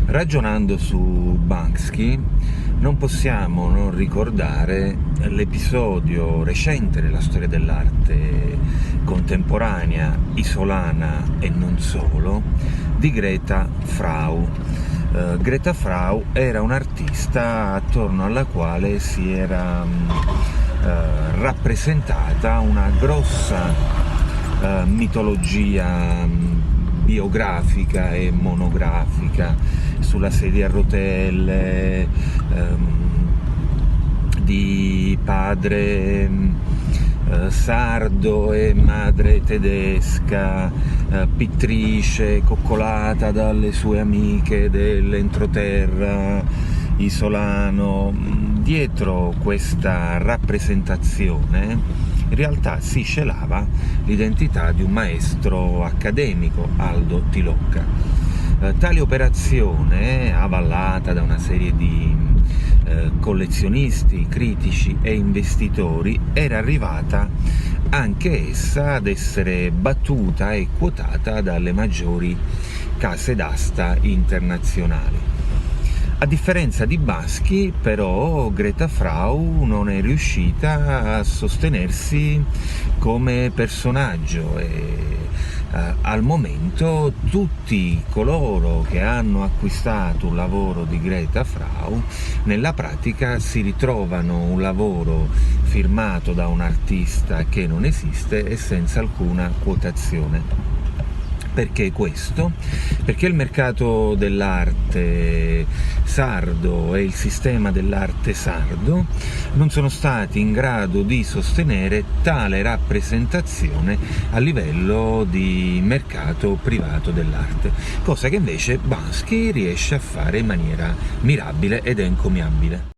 Ragionando su Banksy, non possiamo non ricordare l'episodio recente della storia dell'arte contemporanea, isolana e non solo, di Greta Frau. Greta Frau era un'artista attorno alla quale si era rappresentata una grossa mitologia biografica e monografica sulla sedia a rotelle, di padre sardo e madre tedesca, pittrice, coccolata dalle sue amiche dell'entroterra isolano. Dietro questa rappresentazione in realtà si celava l'identità di un maestro accademico, Aldo Tilocca. Tale operazione, avallata da una serie di collezionisti, critici e investitori, era arrivata anche essa ad essere battuta e quotata dalle maggiori case d'asta internazionali. A differenza di Banksy, però, Greta Frau non è riuscita a sostenersi come personaggio e al momento tutti coloro che hanno acquistato un lavoro di Greta Frau nella pratica si ritrovano un lavoro firmato da un artista che non esiste e senza alcuna quotazione. Perché questo? Perché il mercato dell'arte sardo e il sistema dell'arte sardo non sono stati in grado di sostenere tale rappresentazione a livello di mercato privato dell'arte, cosa che invece Banksy riesce a fare in maniera mirabile ed encomiabile.